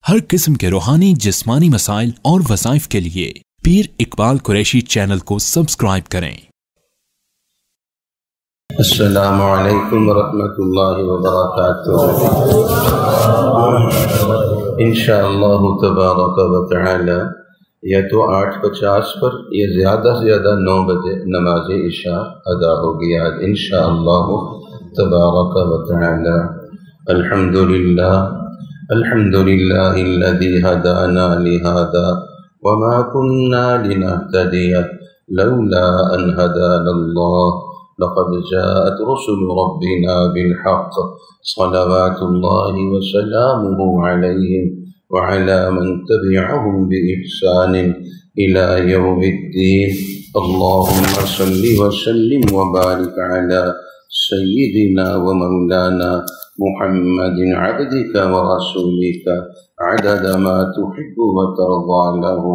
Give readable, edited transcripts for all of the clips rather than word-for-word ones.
ہر قسم کے روحانی جسمانی مسائل اور وظائف کے لیے پیر اقبال قریشی چینل کو سبسکرائب کریں۔ السلام علیکم ورحمۃ اللہ وبرکاتہ۔ انشاءاللہ تبارک و تعالی یا تو 8:50 پر یا زیادہ سے زیادہ 9 بجے نماز عشاء ادا ہوگی آج انشاءاللہ تبارک و تعالی۔ الحمد للہ الذی ہدانا لہذا وما كنا لنهتدی لولا ان هدانا اللہ لقد جاءت رسل ربنا بالحق صلوات اللہ وسلامه علیہم وعلى من تبعهم بإحسان إلى يوم الدين اللهم صل وسلم وبارك على سيدنا ومولانا محمد عبدك ورسولك عدد ما تحب وترضى له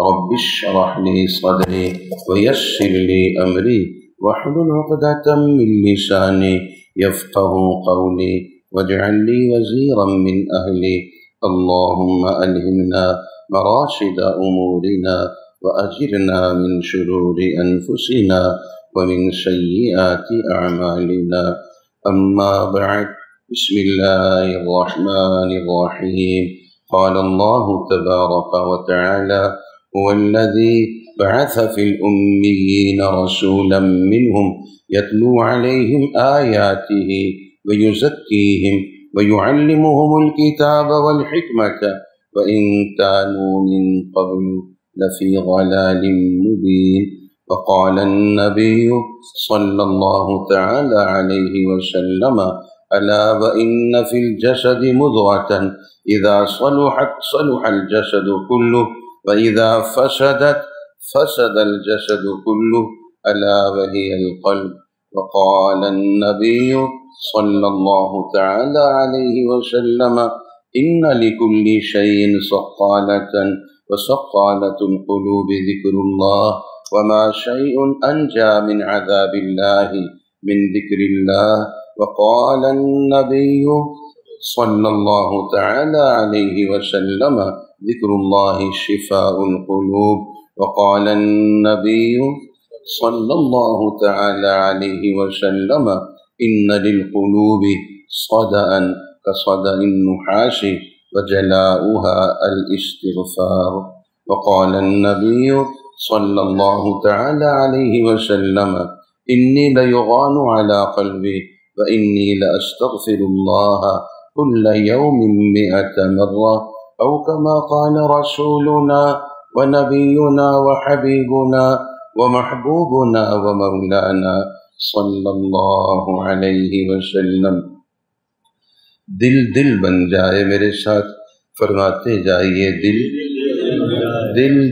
رب اشرح لي صدري ويسر لي أمري واحلل عقدة من لساني يفقهوا قولي واجعل لي وزيرا من أهلي اللهم ألهمنا مراشد أمورنا وأجرنا من شرور أنفسنا ومن سيئات أعمالنا أما بعد بسم الله الرحمن الرحيم قال الله تبارك وتعالى هو الذي بعث في الأميين رسولا منهم يتلو عليهم آياته ويزكيهم ويعلمهم الكتاب والحكمة وإن كانوا من قبل لفي ضلال مبين وقال النبي صلى الله تعالى عليه وسلم ألا وإن في الجسد مضغة إذا صلحت صلح الجسد كله وإذا فسدت فسد الجسد كله ألا وهي القلب وقال النبي صلى الله تعالى عليه وسلم إن لكل شيء سقالة وسقالة القلوب ذكر الله وما شيء أنجى من عذاب الله من ذكر الله وقال النبي صلى الله تعالى عليه وسلم ذكر الله شفاء القلوب وقال النبي صلى الله تعالى عليه وسلم إن للقلوب صدأ كصدأ النحاس وجلاؤها الاستغفار وقال النبي صلى الله تعالى عليه وسلم إني ليغان على قلبي وإني لأستغفر الله كل يوم 100 مرة أو كما قال رسولنا ونبينا وحبيبنا ومحبوبنا ومولانا صلی اللہ علیہ وسلم۔ دل بن جائے، میرے ساتھ فرماتے جائیے،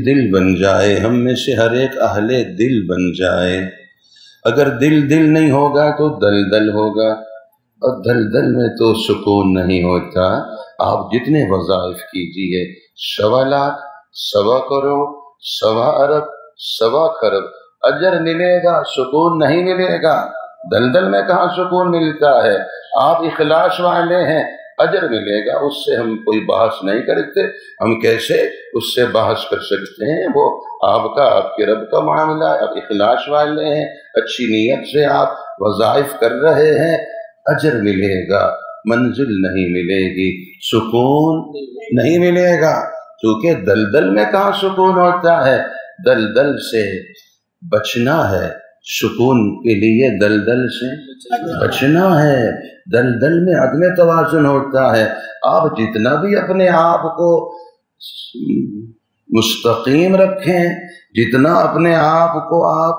دل بن جائے، ہم میں سے ہر ایک اہل دل بن جائے۔ اگر دل نہیں ہوگا تو دل ہوگا، اور دل میں تو سکون نہیں ہوتا۔ آپ جتنے وظائف کیجئے، 1.25 لاکھ، 1.25 کروڑ، 1.25 ارب، 1.25 خرب اجر ملے گا، سکون نہیں ملے گا۔ دل میں کہاں سکون ملتا ہے؟ آپ اخلاص والے ہیں، اجر ملے گا، اس سے ہم کوئی بحث نہیں کرتے۔ ہم کیسے اس سے بحث کر سکتے ہیں؟ وہ آپ کا، آپ کے رب کا معاملہ ہے۔ آپ اخلاص والے ہیں، اچھی نیت سے آپ وظائف کر رہے ہیں، اجر ملے گا، منزل نہیں ملے گی، سکون نہیں ملے گا۔ کیونکہ دل میں کہاں سکون ہوتا ہے؟ دل سے بچنا ہے، سکون کے لیے دل سے بچنا ہے۔ دل میں عدم توازن ہوتا ہے۔ آپ جتنا بھی اپنے آپ کو مستقیم رکھیں، جتنا اپنے آپ کو آپ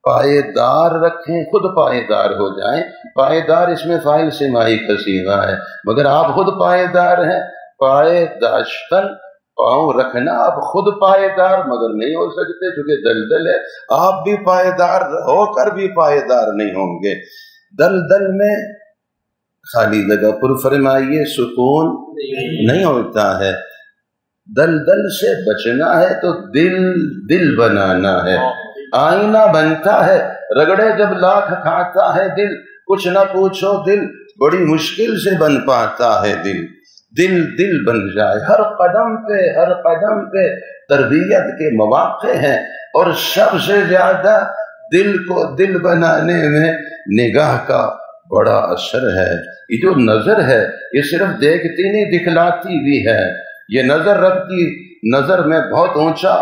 پائیدار رکھیں، خود پائیدار ہو جائیں۔ پائیدار اس میں فاعل سے ماہی کا صیغہ ہے، مگر آپ خود پائیدار ہیں۔ پائیداشتن، پاؤں رکھنا، آپ خود پائیدار مگر نہیں ہو سکتے چونکہ دل ہے۔ آپ بھی پائیدار ہو کر بھی پائیدار نہیں ہوں گے۔ دل میں خالی جگہ پر فرمائیے، سکون نہیں ہوتا ہے۔ دل سے بچنا ہے تو دل بنانا ہے۔ آئینہ بنتا ہے، رگڑے جب لاکھ کھاتا ہے دل، کچھ نہ پوچھو دل بڑی مشکل سے بن پاتا ہے دل۔ دل دل بن جائے. ہر قدم پہ تربیت کے مواقع ہیں، اور سب سے زیادہ دل کو دل بنانے میں نگاہ کا بڑا اثر ہے. یہ جو نظر ہے یہ صرف دیکھتی نہیں دکھلاتی بھی ہے. یہ نظر رکھتی، نظر میں بہت اونچا،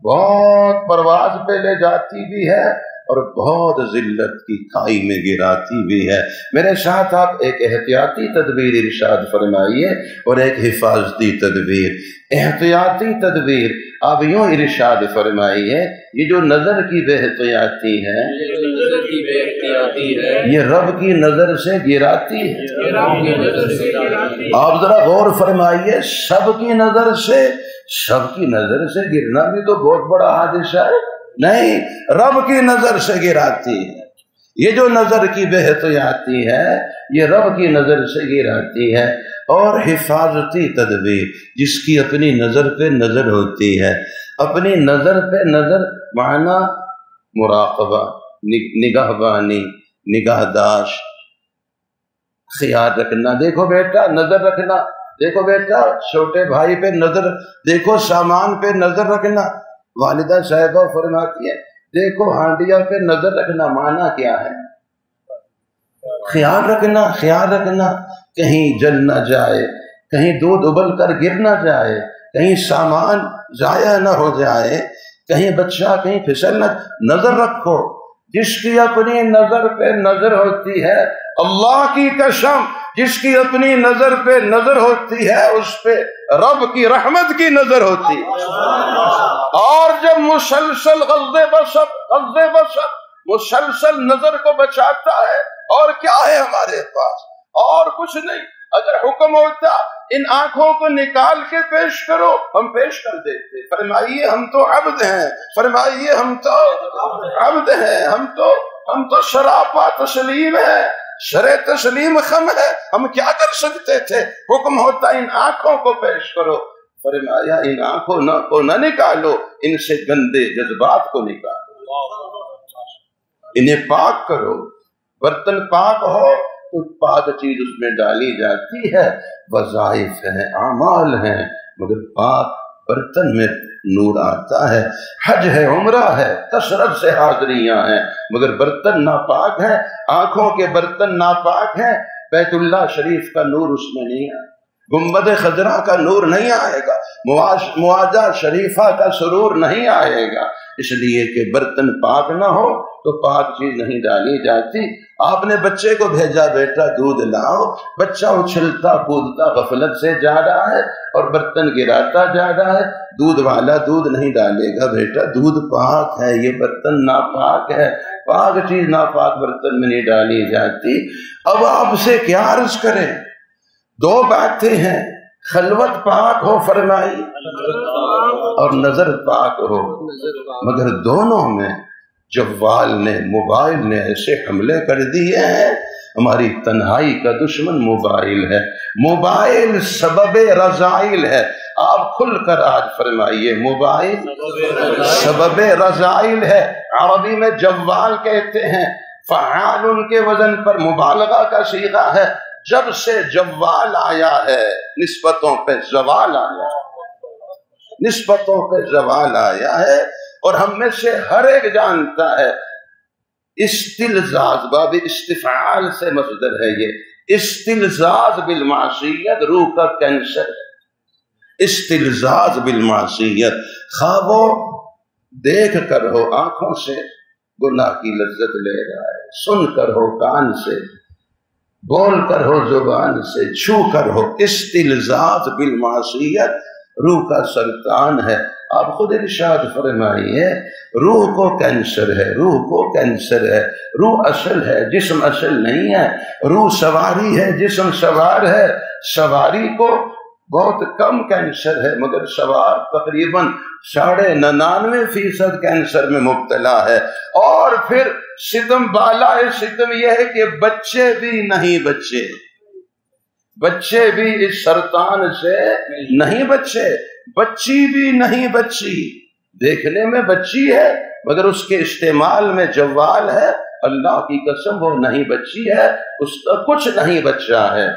بہت پرواز پہ لے جاتی بھی ہے، اور بہت ذلت کی کھائی میں گراتی بھی ہے. میرے ساتھ آپ ایک احتیاطی تدبیر ارشاد فرمائیے اور ایک حفاظتی تدبیر. احتیاطی تدبیر آپ یوں ارشاد فرمائیے، یہ جو نظر کی بے احتیاطی ہے یہ رب کی نظر سے گراتی ہے. آپ ذرا غور فرمائیے، سب کی نظر سے گرنا بھی تو بہت بڑا حادثہ ہے. نہیں، رب کی نظر سے گراتی ہے. یہ جو نظر کی بے احتیاطی ہے یہ رب کی نظر سے گراتی ہے. اور حفاظتی تدبیر، جس کی اپنی نظر پہ نظر ہوتی ہے، اپنی نظر پہ نظر معنی مراقبہ، نگہبانی، نگہداشت، خیال رکھنا. دیکھو بیٹا نظر رکھنا، دیکھو بیٹا چھوٹے بھائی پہ نظر، دیکھو سامان پہ نظر رکھنا. والدہ صاحبہ فرماتی ہے دیکھو ہانڈیا پہ نظر رکھنا. معنی کیا ہے؟ خیال رکھنا، کہیں جل نہ جائے، کہیں دودھ ابل کر گر نہ جائے، کہیں سامان ضائع نہ ہو جائے، کہیں بچہ کہیں پھسل نہ. نظر رکھو. جس کی اپنی نظر پہ نظر ہوتی ہے، اللہ کی قسم جس کی اپنی نظر پہ نظر ہوتی ہے اس پہ رب کی رحمت کی نظر ہوتی ہے. اور جب مسلسل غض مسلسل نظر کو بچاتا ہے، اور کیا ہے ہمارے پاس؟ اور کچھ نہیں. اگر حکم ہوتا ان آنکھوں کو نکال کے پیش کرو، ہم پیش کر دیتے. فرمائیے ہم تو عبد ہیں، فرمائیے ہم تو عبد ہیں، ہم تو شراپا تسلیم ہے، شرع تسلیم خم ہے. ہم کیا کر سکتے تھے؟ حکم ہوتا ان آنکھوں کو پیش کرو. فرمایا ان آنکھوں کو نہ نکالو، ان سے گندے جذبات کو نکالو، انہیں پاک کرو. برتن پاک ہو تو پاک چیز اس میں ڈالی جاتی ہے. وظائف ہیں، اعمال ہیں، مگر پاک برتن میں نور آتا ہے. حج ہے، عمرہ ہے، کثرت سے حاضریاں ہیں، مگر برتن ناپاک ہے. آنکھوں کے برتن ناپاک ہیں. بیت اللہ شریف کا نور اس میں نہیں آئے، گنبد خضرا کا نور نہیں آئے گا، معاذہ شریفہ کا سرور نہیں آئے گا. اس لیے کہ برتن پاک نہ ہو تو پاک چیز نہیں ڈالی جاتی. آپ نے بچے کو بھیجا بیٹا دودھ لاؤ، بچہ اچھلتا کودتا غفلت سے جا رہا ہے اور برتن گراتا جا رہا ہے. دودھ والا دودھ نہیں ڈالے گا بیٹا، دودھ پاک ہے، یہ برتن ناپاک ہے. پاک چیز ناپاک برتن میں نہیں ڈالی جاتی. اب آپ سے کیا عرض کریں؟ دو باتیں ہیں، خلوت پاک ہو فرمائی اور نظر پاک ہو. مگر دونوں میں جوال نے، موبائل نے ایسے حملے کر دیے ہیں. ہماری تنہائی کا دشمن موبائل ہے. موبائل سبب رذائل ہے. آپ کھل کر آج فرمائیے، موبائل سبب رذائل ہے. عربی میں جوال کہتے ہیں، فعال ان کے وزن پر مبالغہ کا صیغہ ہے. جب سے جوال آیا ہے نسبتوں پہ زوال آیا ہے، نسبتوں پہ زوال آیا ہے. اور ہم میں سے ہر ایک جانتا ہے استلزاز، باب استفعال سے مصدر ہے یہ. استلزاز بالمعصیت روح کا کینسر ہے. استلزاز بالمعصیت، خواہ وہ دیکھ کر ہو آنکھوں سے گناہ کی لذت لے رہا ہے، سن کر ہو کان سے، بول کر ہو زبان سے، چھو کر ہو. استلزاز بالمعصیت روح کا سرطان ہے. آپ خود ارشاد فرمائیے، روح کو کینسر ہے، روح کو کینسر ہے. روح اصل ہے، جسم اصل نہیں ہے. روح سواری ہے، جسم سوار ہے. سواری کو بہت کم کینسر ہے، مگر سوار تقریباً 99.99% کینسر میں مبتلا ہے. اور پھر ستم بالا ہے. ستم یہ ہے کہ بچے بھی نہیں بچے، بچے بھی اس سرطان سے نہیں بچے، بچی بھی نہیں بچی. دیکھنے میں بچی ہے مگر اس کے استعمال میں جوال ہے. اللہ کی قسم وہ نہیں بچی ہے، اس کا کچھ نہیں بچا ہے.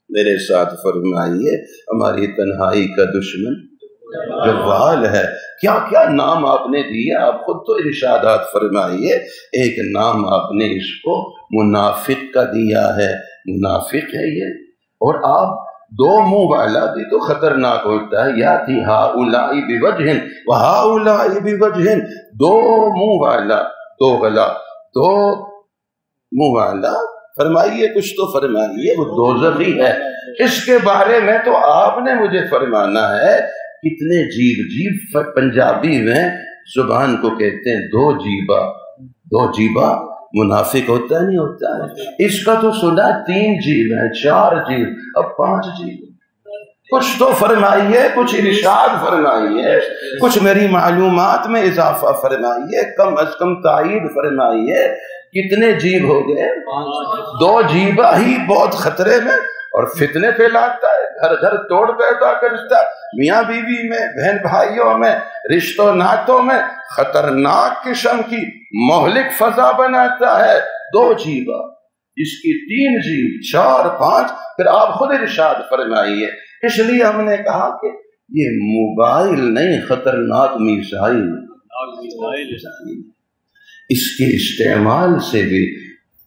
میرے ساتھ فرمائیے ہماری تنہائی کا دشمن جوال ہے. کیا کیا نام آپ نے دیا، آپ خود تو ارشادات فرمائیے. ایک نام آپ نے اس کو منافق کا دیا ہے، منافق ہے یہ. اور آپ دو منہ والا بھی تو خطرناک ہوتا ہے. یا تھی ہؤلاء بوجہ وہؤلاء بوجہ، دو منہ والا، دو گلا، دو منہ والا. فرمائیے کچھ تو فرمائیے. وہ دوزخی ہے، اس کے بارے میں تو آپ نے مجھے فرمانا ہے. کتنے جیب جیب پنجابی میں زبان کو کہتے ہیں دو جیبا. دو جیبا منافق ہوتا نہیں ہوتا ہے. اس کا تو سنا 3 جیب ہے، 4 جیب، اب 5 جیب. کچھ تو فرمائیے، کچھ ارشاد فرمائیے، کچھ میری معلومات میں اضافہ فرمائیے، کم از کم تائید فرمائیے. کتنے جیب ہو گئے؟ 2 جیبا ہی بہت خطرے میں اور فتنے پھیلاتا ہے، گھر گھر توڑ پیدا کرتا ہے، میاں بیوی میں، بہن بھائیوں میں، رشتوں ناتوں میں خطرناک قسم کی مہلک فضا بناتا ہے. 2 جیبا، اس کی 3 جیب، 4 5. پھر آپ خود ارشاد فرمائیے. اس لیے ہم نے کہا کہ یہ موبائل نہیں، خطرناک میزائل. اس کے استعمال سے بھی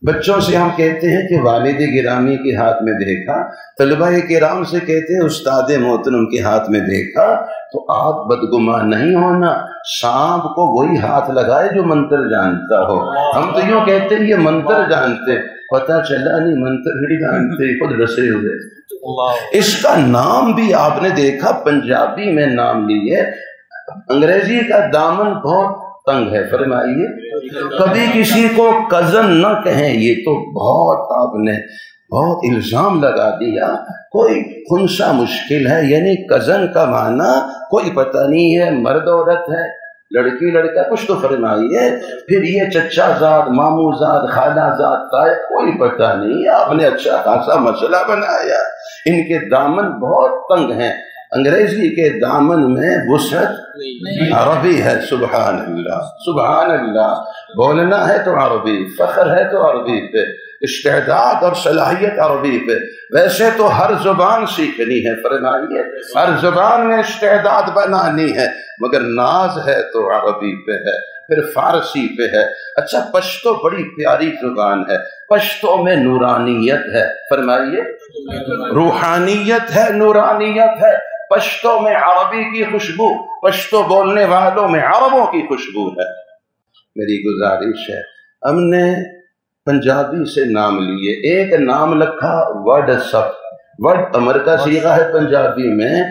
بچوں سے ہم کہتے ہیں کہ والد گرامی کے ہاتھ میں دیکھا، طلبہ کرام سے کہتے ہیں استاد محترم کے ہاتھ میں دیکھا، تو آپ بدگمان نہیں ہونا. سانپ کو وہی ہاتھ لگائے جو منتر جانتا ہو. ہم تو یوں کہتے ہیں یہ منتر جانتے، پتہ چلا نہیں منتر نہیں جانتے، خود رسے ہوئے. اس کا نام بھی آپ نے دیکھا پنجابی میں نام لیے. انگریزی کا دامن بہت تنگ ہے. فرمائیے کبھی کسی کو کزن نہ کہیں، یہ تو بہت آپ نے بہت الزام لگا دیا. کوئی خنسا مشکل ہے، یعنی کزن کا معنی کوئی پتہ نہیں ہے، مرد عورت ہے، لڑکی لڑکا، کچھ تو فرمائیے. پھر یہ چچا زاد، ماموں زاد، خالہ زاد، تائے، کوئی پتہ نہیں. آپ نے اچھا خاصا مسئلہ بنایا. ان کے دامن بہت تنگ ہیں. انگریزی کے دامن میں وسعت عربی ہے. سبحان اللہ، سبحان اللہ. بولنا ہے تو عربی، فخر ہے تو عربی پہ، استعداد اور صلاحیت عربی پہ. ویسے تو ہر زبان سیکھنی ہے. فرمائیے ہر زبان میں استعداد بنانی ہے، مگر ناز ہے تو عربی پہ ہے، پھر فارسی پہ ہے. اچھا پشتو بڑی پیاری زبان ہے، پشتو میں نورانیت ہے. فرمائیے روحانیت ہے، نورانیت ہے. پشتو میں عربی کی خوشبو، پشتو بولنے والوں میں عربوں کی خوشبو ہے. میری گزارش ہے، ہم نے پنجابی سے نام لیے. ایک نام لکھا وڈ سپ. وڈ امر کا صیغہ ہے پنجابی میں،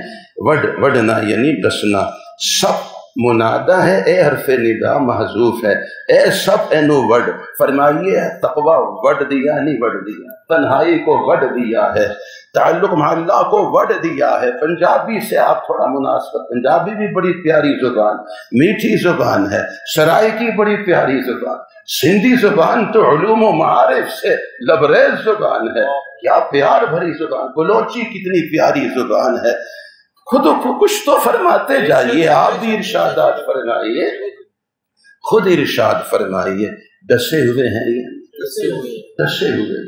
وڈنا یعنی ڈسنا. سپ منادہ ہے، اے حرف ندا محذوف ہے. اے سب اینو وڈ. فرمائیے تقوی وڈ دیا نہیں وڈ دیا، تنہائی کو وڈ دیا ہے، تعلق مع اللہ کو وڈ دیا ہے. پنجابی سے آپ تھوڑا مناسبت. پنجابی بھی بڑی پیاری زبان، میٹھی زبان ہے. سرائی کی بڑی پیاری زبان. سندھی زبان تو علوم و معارف سے لبریز زبان ہے. کیا پیار بھری زبان. بلوچی کتنی پیاری زبان ہے. خود کچھ تو فرماتے جائیے. آپ بھی ارشادات فرمائیے، خود ارشاد فرمائیے. ڈسے ہوئے ہیں یہ، ڈسے ہوئے.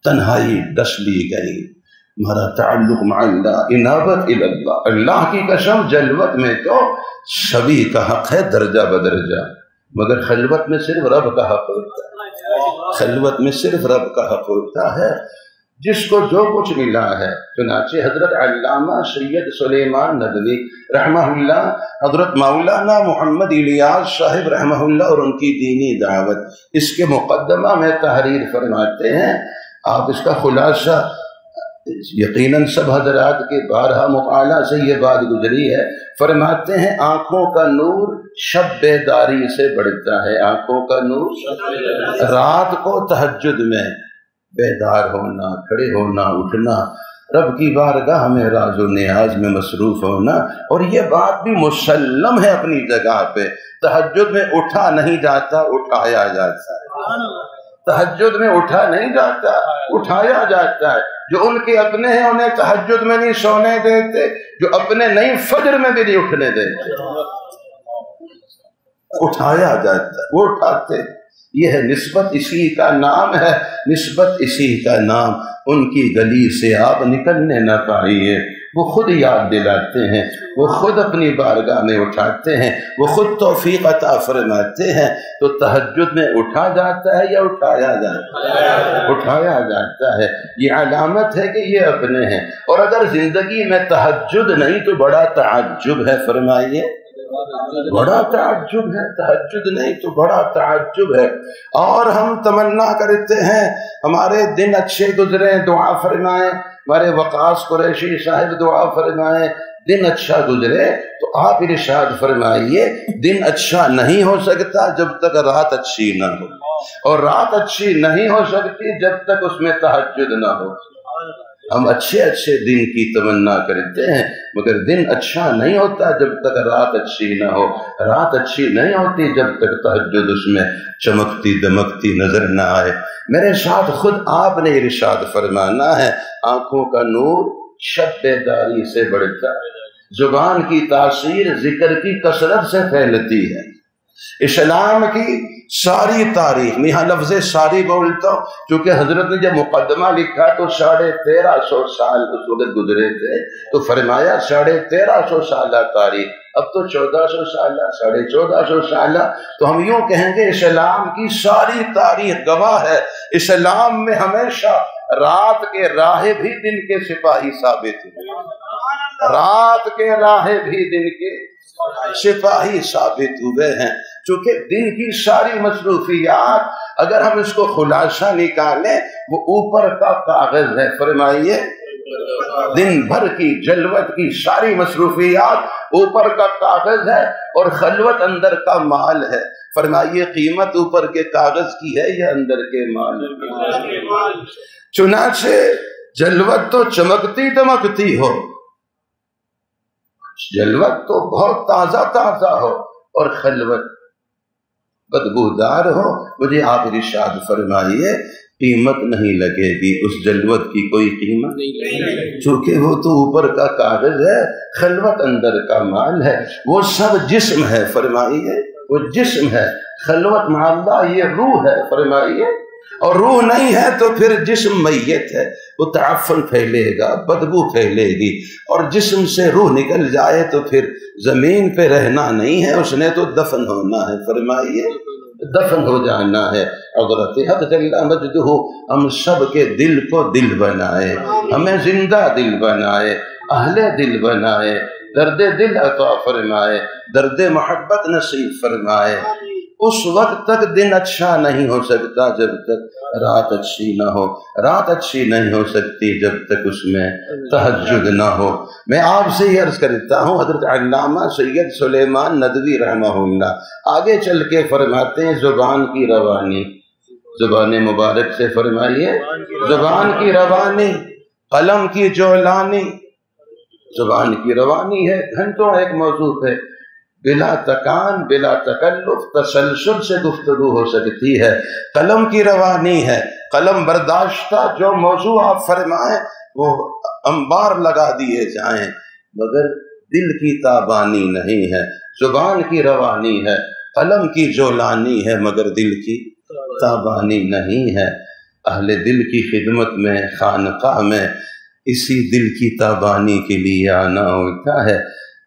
تنہائی ڈس لی گئی. ہمارا تعلق مع اللہ، انابت اللہ. اللہ کی قسم جلوت میں تو سبھی کا حق ہے درجہ بدرجہ، مگر خلوت میں صرف رب کا حق ہوتا ہے. خلوت میں صرف رب کا حق ہوتا ہے. جس کو جو کچھ ملا ہے. چنانچہ حضرت علامہ سید سلیمان ندوی رحمہ اللہ، حضرت مولانا محمد الیاس صاحب رحمہ اللہ اور ان کی دینی دعوت، اس کے مقدمہ میں تحریر فرماتے ہیں. آپ اس کا خلاصہ یقیناً سب حضرات کے بارہا مطالعہ سے یہ بات گزری ہے. فرماتے ہیں آنکھوں کا نور شب بیداری سے بڑھتا ہے. آنکھوں کا نور، رات کو تہجد میں بیدار ہونا، کھڑے ہونا، اٹھنا، رب کی بارگاہ میں راز و نیاز میں مصروف ہونا. اور یہ بات بھی مسلم ہے اپنی جگہ پہ. تہجد میں اٹھا نہیں جاتا، اٹھایا جاتا ہے. تہجد میں اٹھا نہیں جاتا، اٹھایا جاتا ہے. جو ان کے اپنے ہیں انہیں تہجد میں نہیں سونے دیتے، جو اپنے نہیں فجر میں بھی نہیں اٹھنے دیتے. اٹھایا جاتا ہے، وہ اٹھاتے. یہ ہے نسبت اسی کا نام ہے، نسبت اسی کا نام۔ ان کی گلی سے آپ نکلنے نہ پائیے، وہ خود یاد دلاتے ہیں، وہ خود اپنی بارگاہ میں اٹھاتے ہیں، وہ خود توفیق عطا فرماتے ہیں۔ تو تہجد میں اٹھا جاتا ہے یا اٹھایا جاتا ہے؟ اٹھایا جاتا ہے۔ یہ علامت ہے کہ یہ اپنے ہیں۔ اور اگر زندگی میں تہجد نہیں تو بڑا تعجب ہے، فرمائیے بڑا تعجب ہے۔ تہجد نہیں تو بڑا تعجب ہے۔ اور ہم تمنا کرتے ہیں ہمارے دن اچھے گزریں، دعا فرمائیں، ہمارے وقاص قریشی صاحب دعا فرمائیں دن اچھا گزرے۔ تو آپ ارشاد فرمائیے دن اچھا نہیں ہو سکتا جب تک رات اچھی نہ ہو، اور رات اچھی نہیں ہو سکتی جب تک اس میں تہجد نہ ہو۔ ہم اچھے اچھے دن کی تمنا کرتے ہیں مگر دن اچھا نہیں ہوتا جب تک رات اچھی نہ ہو، رات اچھی نہیں ہوتی جب تک تہجد اس میں چمکتی دمکتی نظر نہ آئے۔ میرے ساتھ خود آپ نے ارشاد فرمانا ہے آنکھوں کا نور شب بیداری سے بڑھتا ہے، زبان کی تاثیر ذکر کی کثرت سے پھیلتی ہے۔ اسلام کی ساری تاریخ میں یہاں لفظ ساری بولتا ہوں کیونکہ حضرت نے جب مقدمہ لکھا تو 1350 سال اس وقت گزرے تھے، تو فرمایا 1350 سالہ تاریخ، اب تو 1400 سالہ 1450 سالہ۔ تو ہم یوں کہیں گے اسلام کی ساری تاریخ گواہ ہے، اسلام میں ہمیشہ رات کے راہب بھی دن کے سپاہی ثابت ہوئے، رات کے راہب بھی دن کے سپاہی ثابت ہوئے ہیں۔ چونکہ دن کی ساری مصروفیات اگر ہم اس کو خلاصہ نکالیں وہ اوپر کا کاغذ ہے، فرمائیے دن بھر کی جلوت کی ساری مصروفیات اوپر کا کاغذ ہے اور خلوت اندر کا مال ہے۔ فرمائیے قیمت اوپر کے کاغذ کی ہے یا اندر کے مال کی؟ چنانچہ جلوت تو چمکتی دمکتی ہو، جلوت تو بہت تازہ تازہ ہو، اور خلوت بدبودار ہو، مجھے آپ ارشاد فرمائیے قیمت نہیں لگے گی اس جلوت کی، کوئی قیمت نہیں، چونکہ وہ تو اوپر کا کاغذ ہے، خلوت اندر کا مال ہے۔ وہ سب جسم ہے، فرمائیے وہ جسم ہے، خلوت مع اللہ یہ روح ہے، فرمائیے، اور روح نہیں ہے تو پھر جسم میت ہے، وہ تعفن پھیلے گا، بدبو پھیلے گی، اور جسم سے روح نکل جائے تو پھر زمین پہ رہنا نہیں ہے، اس نے تو دفن ہونا ہے، فرمائیے دفن ہو جانا ہے۔ حضرت حق جل مجدہ ہم سب کے دل کو دل بنائے، ہمیں زندہ دل بنائے، اہل دل بنائے، درد دل عطا فرمائے، درد محبت نصیب فرمائے۔ اس وقت تک دن اچھا نہیں ہو سکتا جب تک رات اچھی نہ ہو، رات اچھی نہیں ہو سکتی جب تک اس میں تہجد نہ ہو۔ میں آپ سے یہ عرض کرتا ہوں حضرت علامہ سید سلیمان ندوی رحمہ اللہ آگے چل کے فرماتے ہیں زبان کی روانی، زبان مبارک سے فرمائیے زبان کی روانی، قلم کی جولانی، زبان کی روانی ہے، گھنٹوں ایک موضوع ہے، بلا تکان بلا تکلف تسلسل سے گفتگو ہو سکتی ہے۔ قلم کی روانی ہے، قلم برداشتہ جو موضوع آپ فرمائیں وہ انبار لگا دیے جائیں، مگر دل کی تابانی نہیں ہے۔ زبان کی روانی ہے، قلم کی جولانی ہے، مگر دل کی تابانی نہیں ہے۔ اہل دل کی خدمت میں خانقاہ میں اسی دل کی تابانی کے لیے آنا ہوتا ہے۔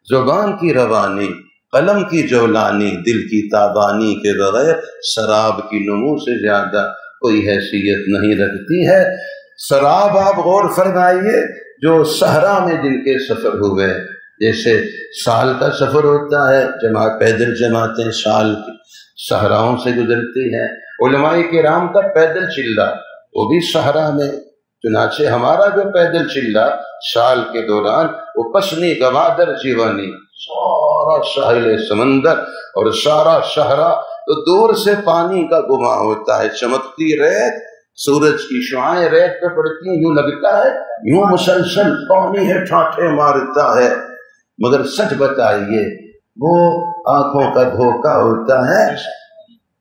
زبان کی روانی، قلم کی جولانی، دل کی تابانی کے بغیر شراب کی نمو سے زیادہ کوئی حیثیت نہیں رکھتی ہے۔ شراب آپ غور فرمائیے جو صحرا میں جن کے سفر ہوئے، جیسے سال کا سفر ہوتا ہے، پیدل جماعتیں سال کی صحراؤں سے گزرتی ہیں، علماء کرام کا پیدل چلہ وہ بھی صحرا میں، چنانچہ ہمارا جو پیدل چلہ سال کے دوران وہ پسنی گوادر جیوانی، سارا ساحل سمندر اور سارا صحرا، تو دور سے پانی کا گما ہوتا ہے، چمکتی ریت، سورج کی شعائیں ریت پہ پڑتی ہیں، یوں لگتا ہے یوں مسلسل پانی ہے ٹھاٹھے مارتا ہے، مگر سچ بتائیے وہ آنکھوں کا دھوکہ ہوتا ہے۔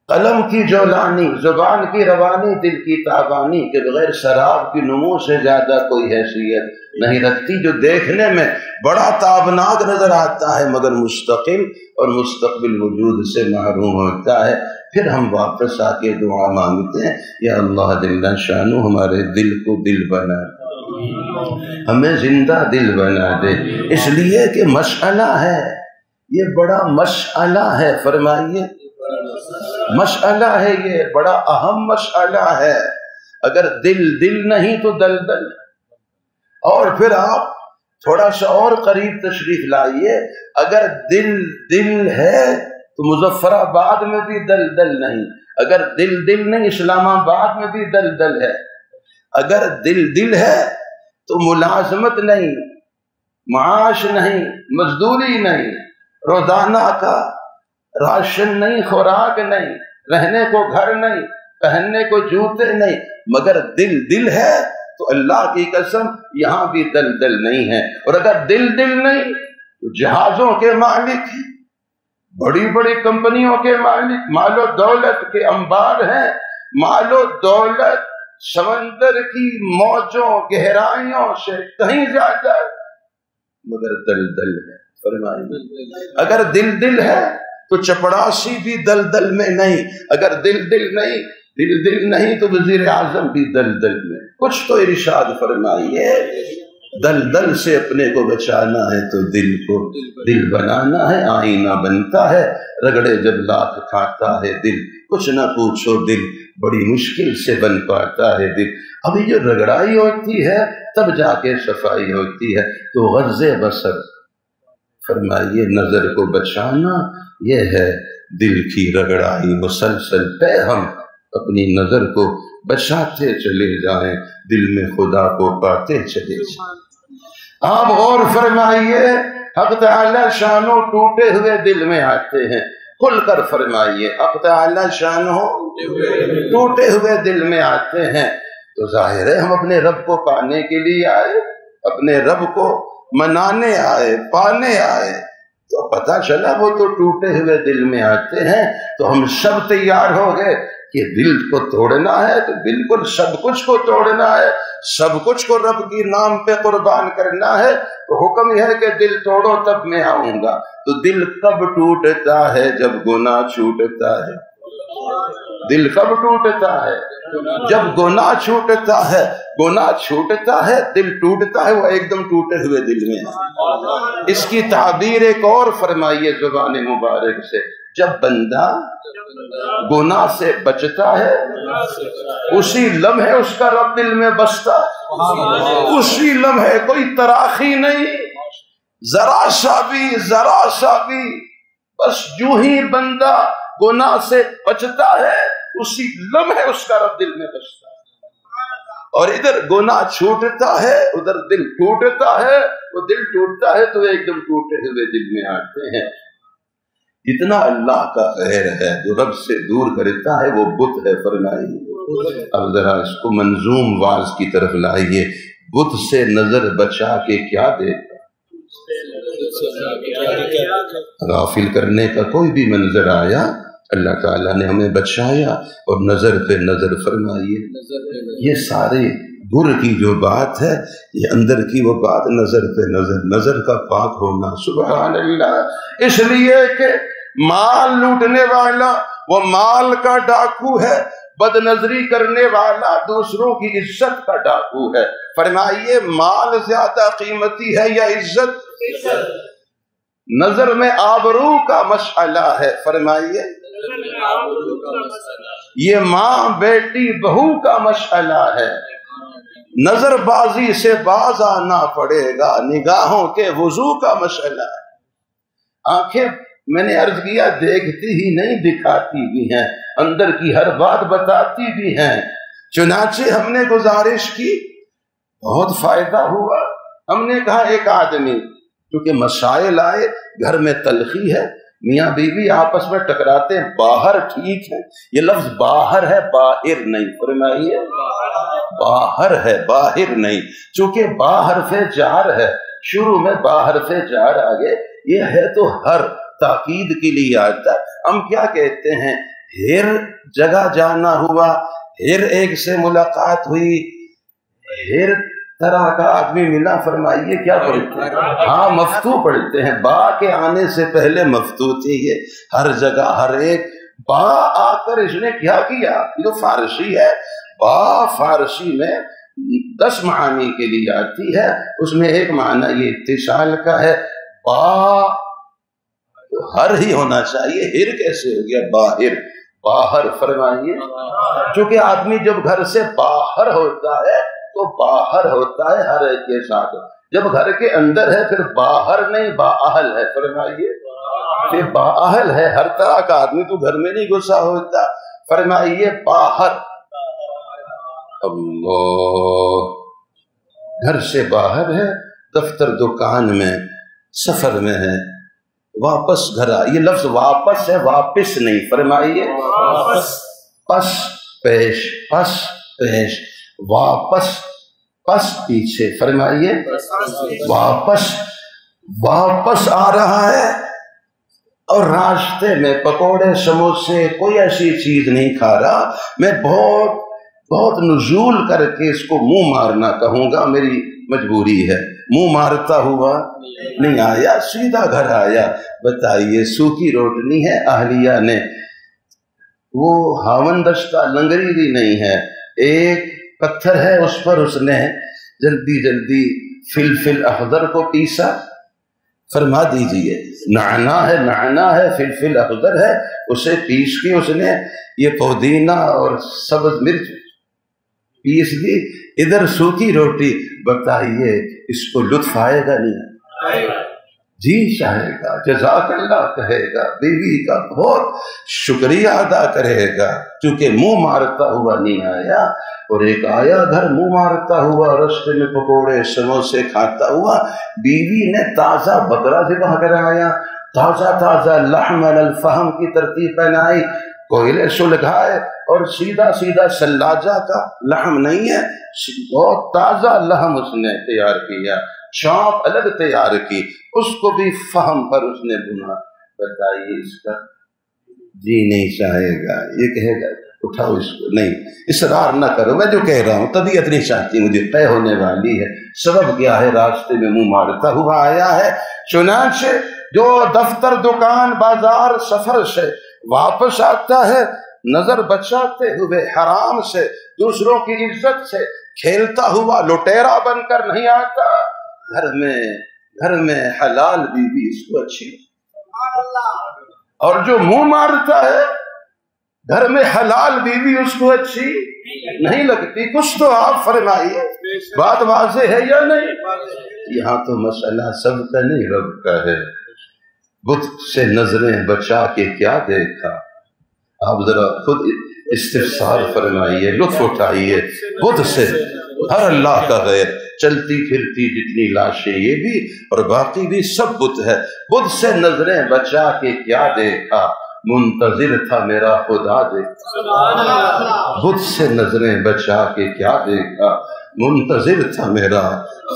قلم کی جولانی، زبان کی روانی، دل کی تابانی کے بغیر شراب کی نمو سے زیادہ کوئی حیثیت نہیں رکھتی، جو دیکھنے میں بڑا تابناک نظر آتا ہے مگر مستقل اور مستقبل وجود سے محروم ہوتا ہے۔ پھر ہم واپس آ کے دعا مانگتے ہیں یا اللہ جل شانو ہمارے دل کو دل بنا دے، ہمیں زندہ دل بنا دے، اس لیے کہ مشعلہ ہے، یہ بڑا مشعلہ ہے، فرمائیے مشعلہ ہے، یہ بڑا اہم مشعلہ ہے۔ اگر دل نہیں تو دلدل۔ اور پھر آپ تھوڑا سا اور قریب تشریف لائیے، اگر دل ہے تو مظفر آباد میں بھی دلدل نہیں، اگر دل نہیں اسلام آباد میں بھی دلدل ہے، اگر دل ہے تو ملازمت نہیں، معاش نہیں، مزدوری نہیں، روزانہ کا راشن نہیں، خوراک نہیں، رہنے کو گھر نہیں، پہننے کو جوتے نہیں، مگر دل ہے تو اللہ کی قسم یہاں بھی دل نہیں ہے۔ اور اگر دل نہیں تو جہازوں کے مالک ہیں، بڑی بڑی کمپنیوں کے مالک، مال و دولت کے انبار ہیں، مال و دولت سمندر کی موجوں گہرائیوں سے کہیں زیادہ، مگر دل ہے۔ فرمائیے اگر دل ہے تو چپڑاسی بھی دل میں نہیں، اگر دل نہیں تو وزیر اعظم بھی دل میں۔ کچھ تو ارشاد فرمائیے، دل سے اپنے کو بچانا ہے تو دل کو دل بنانا ہے، آئینہ بنتا ہے رگڑے جب لاکھ کھاتا ہے دل، کچھ نہ پوچھو دل بڑی مشکل سے بن پاتا ہے دل۔ ابھی جو رگڑائی ہوتی ہے تب جا کے صفائی ہوتی ہے۔ تو غض بصر، فرمائیے نظر کو بچانا یہ ہے دل کی رگڑائی، مسلسل پہ ہم اپنی نظر کو بچاتے چلے جائیں، دل میں خدا کو پاتے چلے جائیں۔ آپ غور فرمائیے، حق تعالی شانو ٹوٹے ہوئے دل میں آتے ہیں، کھل کر فرمائیے حق تعالی شانو ٹوٹے ہوئے دل میں آتے ہیں، تو ظاہر ہے ہم اپنے رب کو پانے کے لیے آئے، اپنے رب کو منانے آئے، پانے آئے، تو پتہ چلا وہ تو ٹوٹے ہوئے دل میں آتے ہیں۔ تو ہم سب تیار ہو گئے کہ دل کو توڑنا ہے تو بالکل سب کچھ کو توڑنا ہے، سب کچھ کو رب کی نام پہ قربان کرنا ہے۔ تو حکم یہ ہے کہ دل توڑو تب میں آؤں گا۔ تو دل کب ٹوٹتا ہے؟ جب گناہ چھوٹتا ہے۔ دل کب ٹوٹتا ہے؟ جب گناہ چھوٹتا ہے۔ گناہ چھوٹتا ہے، دل ٹوٹتا ہے، وہ ایک دم ٹوٹے ہوئے دل میں ہے۔ اس کی تعبیر ایک اور فرمائیے زبان مبارک سے، جب بندہ گناہ سے بچتا ہے اسی لمحے اس کا رب دل میں بستا ہے، اسی لمحے کوئی تراخی نہیں، ذرا سا بھی، بس جو ہی بندہ گناہ سے بچتا ہے اسی لمحے اس کا رب دل میں بستا ہے۔ اور ادھر گناہ چھوٹتا ہے ادھر دل ٹوٹتا ہے، وہ دل ٹوٹتا ہے تو ایک دم ٹوٹے ہوئے دل میں آتے ہیں۔ اتنا اللہ کا خیر ہے، جو رب سے دور کرتا ہے وہ بت ہے۔ فرمائیے اب ذرا اس کو منظوم واز کی طرف لائیے، بت سے نظر بچا کے کیا دیتا؟ غافل کرنے کا کوئی بھی منظر آیا، اللہ تعالیٰ نے ہمیں بچایا اور نظر پہ نظر۔ فرمائیے یہ سارے گر کی جو بات ہے، یہ اندر کی وہ بات، نظر پہ نظر کا پاک ہونا، سبحان اللہ۔ اس لیے کہ مال لوٹنے والا وہ مال کا ڈاکو ہے، بد نظری کرنے والا دوسروں کی عزت کا ڈاکو ہے۔ فرمائیے مال زیادہ قیمتی ہے یا عزت؟ نظر میں آبرو کا مشعلہ ہے۔ فرمائیے یہ ماں بیٹی بہو کا مشعلہ ہے، نظر بازی سے باز آنا پڑے گا، نگاہوں کے وضو کا مشعلہ ہے۔ آنکھیں میں نے عرض کیا دیکھتی ہی نہیں، دکھاتی بھی ہیں، اندر کی ہر بات بتاتی بھی ہیں۔ چنانچہ ہم نے گزارش کی، بہت فائدہ ہوا۔ ہم نے کہا ایک آدمی، کیونکہ مسائل آئے، گھر میں تلخی ہے، میاں بیوی آپس میں ٹکراتے ہیں، باہر ٹھیک ہے، یہ لفظ باہر ہے باہر نہیں۔ فرمائیے باہر ہے باہر نہیں، چونکہ باہر سے جار ہے، شروع میں باہر سے جار آگے، یہ ہے تو ہر تاکید کے لیے آتا ہے۔ ہم کیا کہتے ہیں، ہر جگہ جانا ہوا، ہر ایک سے ملاقات ہوئی، ہر طرح کا آدمی ملا۔ فرمائیے کیا پڑھتے ہیں؟ ہاں مفتو پڑھتے ہیں، با کے آنے سے پہلے مفتو تھی، یہ ہر جگہ ہر ایک با آ کر اس نے کیا کیا؟ یہ تو فارسی ہے، با فارسی میں 10 معانی کے لیے آتی ہے، اس میں ایک معنی یہ اتصال کا ہے۔ با ہر ہی ہونا چاہیے، ہر کیسے ہو گیا؟ باہر، باہر فرمائیے۔ چونکہ آدمی جب گھر سے باہر ہوتا ہے تو باہر ہوتا ہے ہر ایک کے ساتھ، جب گھر کے اندر ہے پھر باہر نہیں، بااہل ہے، فرمائیے۔ پھر بااہل ہے، ہر طرح کا آدمی تو گھر میں نہیں گھسا ہوتا، فرمائیے باہر۔ اللہ، گھر سے باہر ہے، دفتر دکان میں، سفر میں ہے، واپس گھر آ۔ یہ لفظ واپس ہے، واپس نہیں، فرمائیے پس پیش، پس پیش، واپس، پس پیچھے، فرمائیے واپس، واپس آ رہا ہے اور راستے میں پکوڑے سموسے کوئی ایسی چیز نہیں کھا رہا۔ میں بہت بہت نزول کر کے اس کو منہ مارنا کہوں گا، میری مجبوری ہے، منہ مارتا ہوا نہیں آیا، سیدھا گھر آیا۔ بتائیے سوکھی روٹنی ہے اہلیہ نے، وہ ہاون دستہ لنگری بھی نہیں ہے، ایک پتھر ہے اس پر اس نے جلدی جلدی فلفل اخضر کو پیسا۔ فرما دیجئے نعنا ہے، نعنا ہے، فلفل اخضر ہے، اسے پیس کے اس نے یہ پودینہ اور سبز مرچ پیس دی، ادھر سوکھی روٹی۔ بتائیے اس کو لطف آئے گا نہیں؟ جی چاہے گا، جزاک اللہ کہے گا، بیوی کا بہت شکریہ ادا کرے گا، کیونکہ منہ مارتا ہوا نہیں آیا۔ اور ایک آیا گھر منہ مارتا ہوا، رستے میں پکوڑے سموسے کھاتا ہوا، بیوی نے تازہ بکرا ذبح کرایا، تازہ تازہ لحم علی الفحم کی ترتیب پہنائی، کوئلے سلگائے، اور سیدھا سیدھا سلاجہ کا لحم نہیں ہے، بہت تازہ لحم اس نے تیار کیا، چاپ الگ تیار کی، اس کو بھی فہم پر اس نے بنا۔ بتائیے اس کا جی نہیں چاہے گا، یہ کہے گا اٹھاؤ اس کو، نہیں اصرار نہ کرو، میں جو کہہ رہا ہوں طبیعت نہیں چاہتی، مجھے طے ہونے والی ہے۔ سبب کیا ہے؟ راستے میں منہ مارتا ہوا آیا ہے۔ چنانچہ جو دفتر دکان بازار سفر سے واپس آتا ہے، نظر بچاتے ہوئے حرام سے، دوسروں کی عزت سے کھیلتا ہوا لٹیرا بن کر نہیں آتا۔ گھر میں حلال بیوی اس کو اچھی، اور جو منہ مارتا ہے گھر میں حلال بیوی اس کو اچھی نہیں لگتی۔ کچھ تو آپ فرمائیے، بات واضح ہے یا نہیں؟ یہاں تو مسئلہ سب کا نہیں، رب کا ہے۔ بت سے نظریں بچا کے کیا دیکھا؟ آپ ذرا خود استفسار فرمائیے، لطف اٹھائیے۔ بت سے ہر اللہ کا غیر، چلتی پھرتی جتنی لاشیں یہ بھی اور باقی بھی سب بت ہے۔ بت سے نظریں بچا کے کیا دیکھا؟ منتظر تھا میرا خدا دیکھا۔ بت سے نظریں بچا کے کیا دیکھا؟ منتظر تھا میرا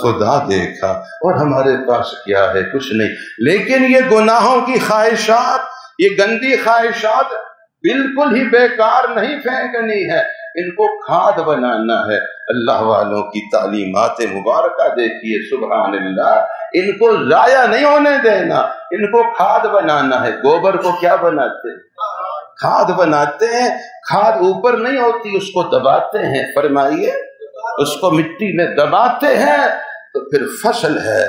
خدا دیکھا۔ اور ہمارے پاس کیا ہے؟ کچھ نہیں۔ لیکن یہ گناہوں کی خواہشات، یہ گندی خواہشات بالکل ہی بیکار نہیں پھینکنی ہے، ان کو کھاد بنانا ہے۔ اللہ والوں کی تعلیمات مبارکہ دیکھیے، سبحان اللہ، ان کو ضائع نہیں ہونے دینا، ان کو کھاد بنانا ہے۔ گوبر کو کیا بناتے ہیں؟ کھاد بناتے ہیں۔ کھاد اوپر نہیں ہوتی، اس کو دباتے ہیں، فرمائیے اس کو مٹی میں دباتے ہیں تو پھر فصل ہے،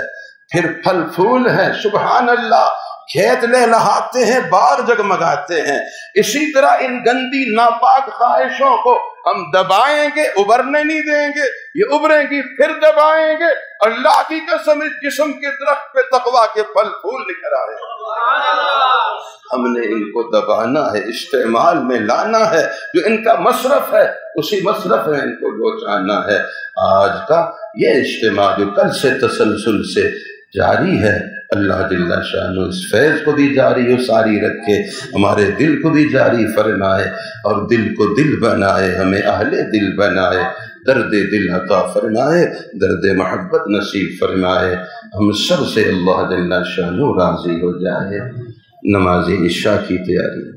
پھر پھل پھول ہے، سبحان اللہ، کھیت لہلہاتے ہیں، باغ جگمگاتے ہیں۔ اسی طرح ان گندی ناپاک خواہشوں کو ہم دبائیں گے، ابھرنے نہیں دیں گے، یہ ابھریں گی پھر دبائیں گے۔ اللہ کی قسم، اس جسم کے درخت پہ تقویٰ کے پھل پھول نکل آئے۔ ہم نے ان کو دبانا ہے، استعمال میں لانا ہے، جو ان کا مصرف ہے اسی مصرف میں ان کو لوٹانا ہے۔ آج کا یہ اجتماع جو کل سے تسلسل سے جاری ہے، اللہ جل شانہ اس فیض کو بھی جاری و ساری رکھے، ہمارے دل کو بھی جاری فرمائے، اور دل کو دل بنائے، ہمیں اہل دل بنائے، درد دل عطا فرمائے، درد محبت نصیب فرمائے، ہم سب سے اللہ جل شانہ راضی ہو جائے۔ نماز عشاء کی تیاری۔